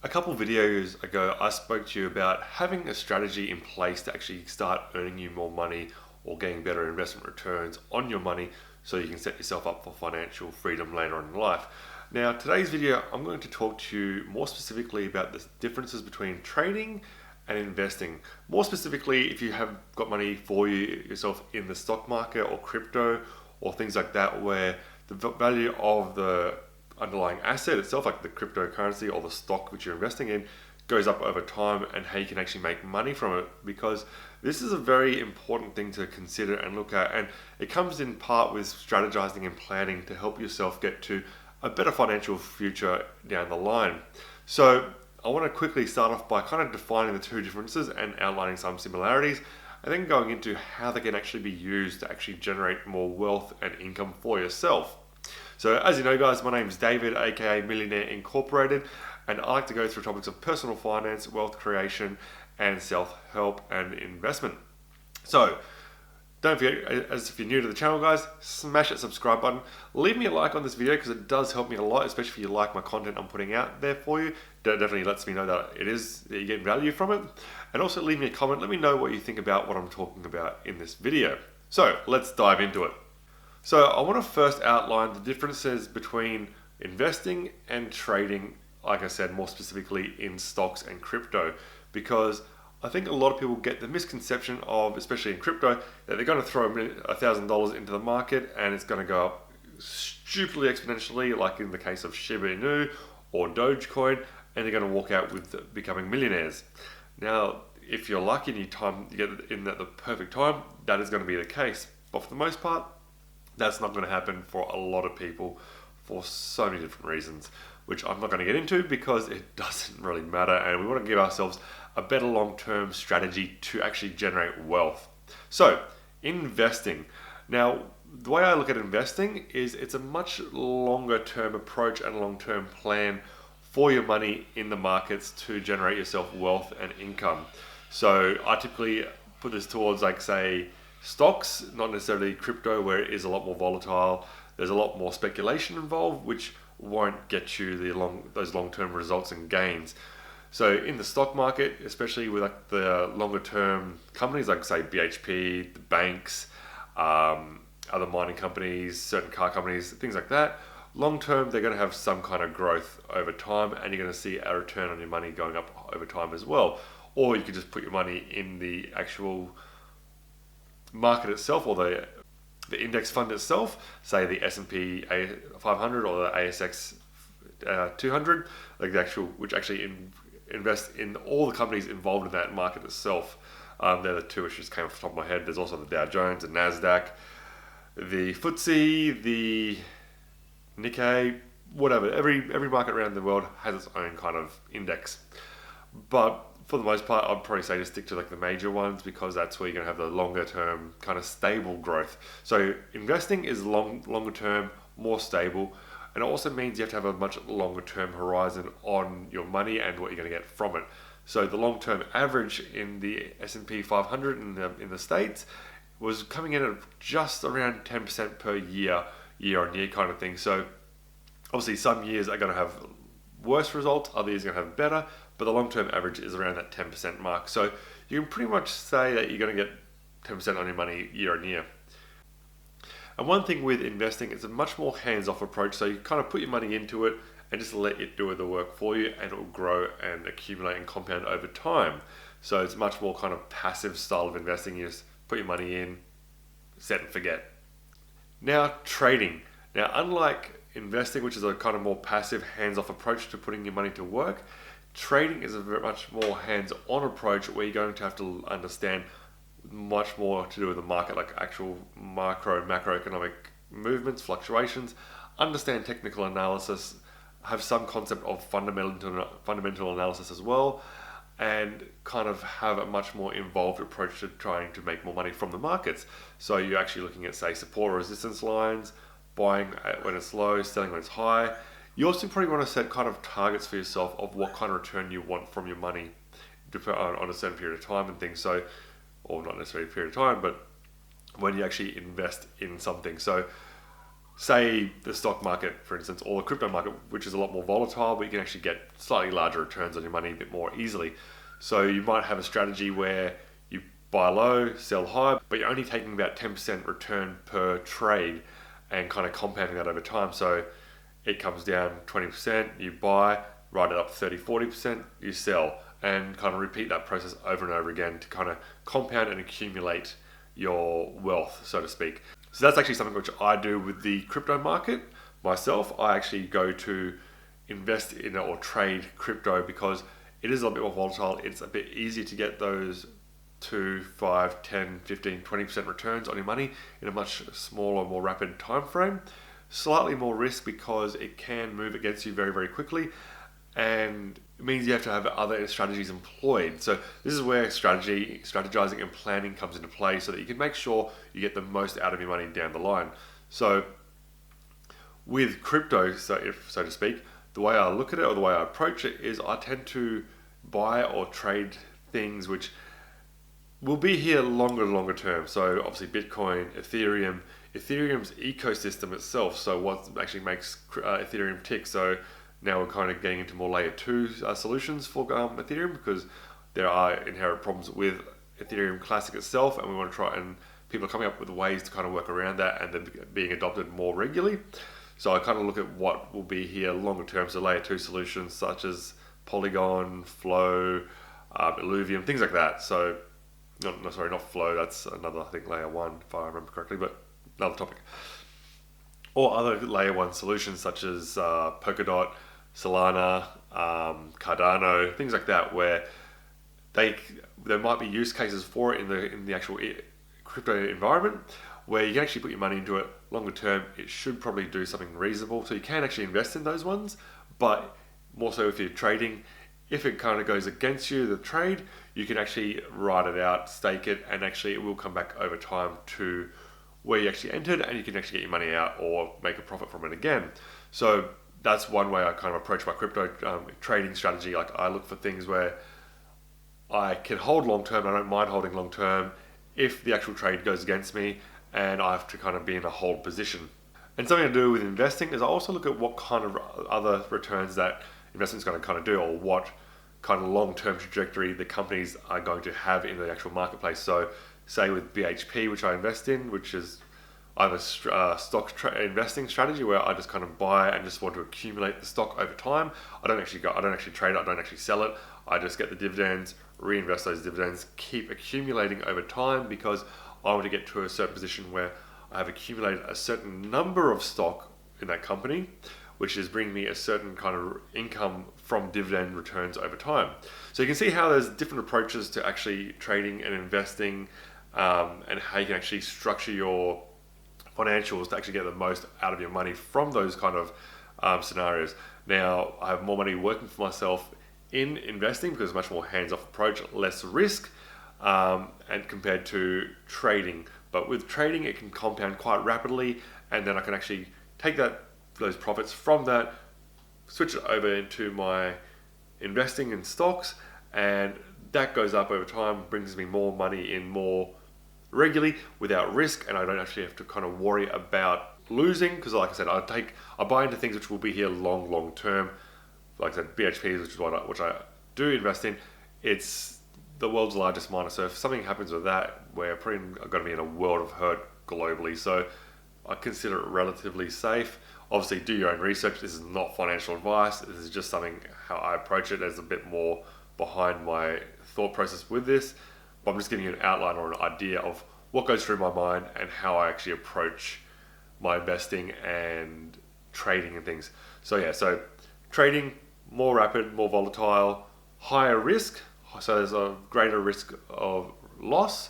A couple videos ago, I spoke to you about having a strategy in place to actually start earning you more money or getting better investment returns on your money so you can set yourself up for financial freedom later on in life. Now, today's video, I'm going to talk to you more specifically about the differences between trading and investing. More specifically, if you have got money for yourself in the stock market or crypto or things like that, where the value of the underlying asset itself, like the cryptocurrency or the stock which you're investing in, goes up over time, and how you can actually make money from it, because this is a very important thing to consider and look at, and it comes in part with strategizing and planning to help yourself get to a better financial future down the line. So I want to quickly start off by kind of defining the two differences and outlining some similarities, and then going into how they can actually be used to actually generate more wealth and income for yourself. So as you know, guys, my name is David, aka Millionaire Incorporated, and I like to go through topics of personal finance, wealth creation, and self-help and investment. So don't forget, as if you're new to the channel, guys, smash that subscribe button. Leave me a like on this video because it does help me a lot, especially if you like my content I'm putting out there for you. That definitely lets me know that that you get value from it. And also leave me a comment. Let me know what you think about what I'm talking about in this video. So let's dive into it. So I want to first outline the differences between investing and trading, like I said, more specifically in stocks and crypto, because I think a lot of people get the misconception of, especially in crypto, that they're going to throw $1,000 into the market and it's going to go up stupidly exponentially, like in the case of Shiba Inu or Dogecoin, and they're going to walk out with becoming millionaires. Now, if you're lucky and you get in at the perfect time, that is going to be the case. But for the most part, that's not going to happen for a lot of people for so many different reasons, which I'm not going to get into because it doesn't really matter, and we want to give ourselves a better long-term strategy to actually generate wealth. So, investing. Now, the way I look at investing is it's a much longer-term approach and long-term plan for your money in the markets to generate yourself wealth and income. So, I typically put this towards, like, say, stocks, not necessarily crypto, where it is a lot more volatile. There's a lot more speculation involved, which won't get you those long-term results and gains. So in the stock market, especially with like the longer-term companies, like say BHP, the banks, other mining companies, certain car companies, things like that, long-term they're going to have some kind of growth over time, and you're going to see a return on your money going up over time as well. Or you could just put your money in the actual market itself, or the index fund itself, say the S&P 500 or the ASX 200, like the actual, which actually invest in all the companies involved in that market itself. They're the two which just came off the top of my head. There's also the Dow Jones, the Nasdaq, the FTSE, the Nikkei, whatever. Every market around the world has its own kind of index, but for the most part, I'd probably say to stick to like the major ones, because that's where you're going to have the longer term kind of stable growth. So investing is longer term, more stable, and it also means you have to have a much longer term horizon on your money and what you're going to get from it. So the long term average in the S&P 500 in the States was coming in at just around 10% per year on year kind of thing. So obviously some years are going to have worse results, other years are going to have better, but the long-term average is around that 10% mark. So you can pretty much say that you're going to get 10% on your money year on year. And one thing with investing, it's a much more hands-off approach. So you kind of put your money into it and just let it do the work for you, and it will grow and accumulate and compound over time. So it's much more kind of passive style of investing. You just put your money in, set and forget. Now, trading. Now, unlike investing, which is a kind of more passive, hands-off approach to putting your money to work, trading is a very much more hands-on approach, where you're going to have to understand much more to do with the market, like actual macroeconomic movements, fluctuations, understand technical analysis, have some concept of fundamental analysis as well, and kind of have a much more involved approach to trying to make more money from the markets. So you're actually looking at, say, support or resistance lines, buying when it's low, selling when it's high. You also probably want to set kind of targets for yourself of what kind of return you want from your money on a certain period of time and things. So, or not necessarily a period of time, but when you actually invest in something. So say the stock market, for instance, or the crypto market, which is a lot more volatile, but you can actually get slightly larger returns on your money a bit more easily. So you might have a strategy where you buy low, sell high, but you're only taking about 10% return per trade and kind of compounding that over time. So it comes down 20%, you buy, ride it up 30, 40%, you sell, and kind of repeat that process over and over again to kind of compound and accumulate your wealth, so to speak. So that's actually something which I do with the crypto market myself. I actually go to invest in or trade crypto because it is a little bit more volatile. It's a bit easier to get those 2, 5, 10, 15, 20% returns on your money in a much smaller, more rapid time frame. Slightly more risk because it can move against you very, very quickly, and it means you have to have other strategies employed. So this is where strategizing and planning comes into play so that you can make sure you get the most out of your money down the line. So with crypto, so to speak, the way I look at it or the way I approach it is I tend to buy or trade things which will be here longer term. So obviously Bitcoin, Ethereum's ecosystem itself. So what actually makes Ethereum tick. So now we're kind of getting into more layer 2 solutions for Ethereum, because there are inherent problems with Ethereum Classic itself, and we want to try, and people are coming up with ways to kind of work around that and then being adopted more regularly. So I kind of look at what will be here longer term, so layer 2 solutions such as Polygon, Flow, Illuvium, things like that. So not Flow, that's another, I think, layer 1 if I remember correctly, but another topic. Or other layer 1 solutions such as Polkadot, Solana, Cardano, things like that, where there might be use cases for it in the actual crypto environment, where you can actually put your money into it longer term. It should probably do something reasonable, so you can actually invest in those ones. But more so if you're trading, if it kind of goes against you, the trade, you can actually ride it out, stake it, and actually it will come back over time to where you actually entered, and you can actually get your money out or make a profit from it again. So that's one way I kind of approach my crypto trading strategy. Like, I look for things where I can hold long term. I don't mind holding long term if the actual trade goes against me and I have to kind of be in a hold position. And something to do with investing is I also look at what kind of other returns that investment is going to kind of do, or what kind of long-term trajectory the companies are going to have in the actual marketplace. So say with BHP, which I invest in, which is I have a stock investing strategy where I just kind of buy and just want to accumulate the stock over time. I don't actually trade it, I don't actually sell it. I just get the dividends, reinvest those dividends, keep accumulating over time, because I want to get to a certain position where I have accumulated a certain number of stock in that company, which is bringing me a certain kind of income from dividend returns over time. So you can see how there's different approaches to actually trading and investing, and how you can actually structure your financials to actually get the most out of your money from those kind of scenarios. Now, I have more money working for myself in investing because it's a much more hands-off approach, less risk, and compared to trading. But with trading, it can compound quite rapidly, and then I can actually take those profits from that, switch it over into my investing in stocks, and that goes up over time, brings me more money in more regularly without risk, and I don't actually have to kind of worry about losing, because like I said, I buy into things which will be here long term. Like I said, BHP, which I do invest in, it's the world's largest miner. So if something happens with that, we're probably going to be in a world of hurt globally. So I consider it relatively safe. Obviously, do your own research. This is not financial advice. This is just something how I approach it. There's a bit more behind my thought process with this. But I'm just giving you an outline or an idea of what goes through my mind and how I actually approach my investing and trading and things. So yeah, so trading, more rapid, more volatile, higher risk. So there's a greater risk of loss,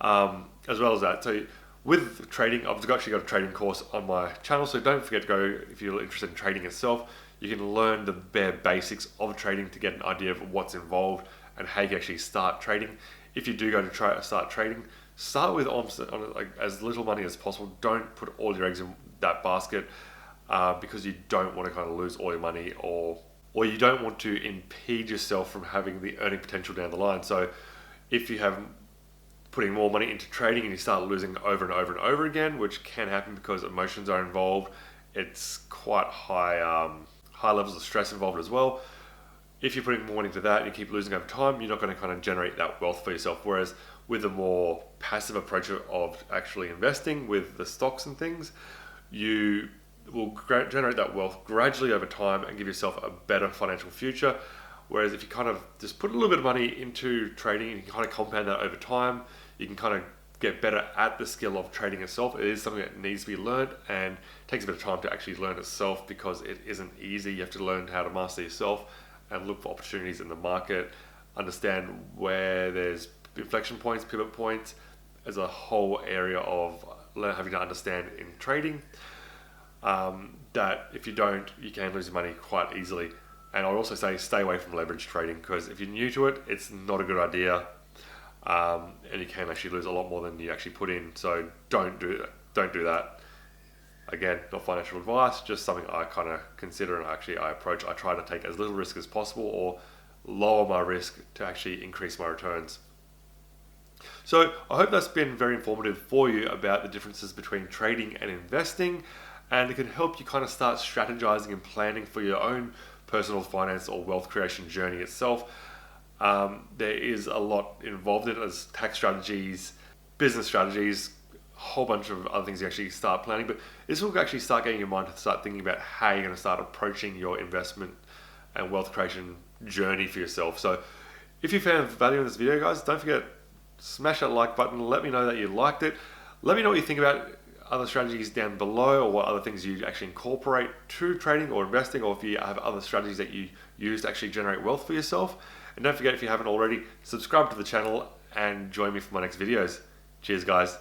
as well as that. So with trading, I've actually got a trading course on my channel, so don't forget to go if you're interested in trading itself. You can learn the bare basics of trading to get an idea of what's involved and how you can actually start trading. If you do go to start trading, start with like as little money as possible. Don't put all your eggs in that basket, because you don't want to kind of lose all your money, or you don't want to impede yourself from having the earning potential down the line. So if you have putting more money into trading and you start losing over and over and over again, which can happen because emotions are involved. It's quite high levels of stress involved as well. If you're putting more money into that and you keep losing over time, you're not going to kind of generate that wealth for yourself. Whereas with a more passive approach of actually investing with the stocks and things, you will generate that wealth gradually over time and give yourself a better financial future. Whereas if you kind of just put a little bit of money into trading and you kind of compound that over time, you can kind of get better at the skill of trading itself. It is something that needs to be learned and takes a bit of time to actually learn itself because it isn't easy. You have to learn how to master yourself and look for opportunities in the market, understand where there's inflection points, pivot points, as a whole area of having to understand in trading. That if you don't, you can lose your money quite easily. And I'll also say stay away from leverage trading because if you're new to it, it's not a good idea. And you can actually lose a lot more than you actually put in. So don't do that. Again, not financial advice, just something I kind of consider and actually I approach. I try to take as little risk as possible or lower my risk to actually increase my returns. So I hope that's been very informative for you about the differences between trading and investing, and it can help you kind of start strategizing and planning for your own personal finance or wealth creation journey itself. There is a lot involved in it as tax strategies, business strategies, a whole bunch of other things you actually start planning, but this will actually start getting your mind to start thinking about how you're going to start approaching your investment and wealth creation journey for yourself. So if you found value in this video, guys, don't forget, smash that like button. Let me know that you liked it. Let me know what you think about other strategies down below or what other things you actually incorporate to trading or investing, or if you have other strategies that you use to actually generate wealth for yourself. And don't forget, if you haven't already, subscribe to the channel and join me for my next videos. Cheers, guys.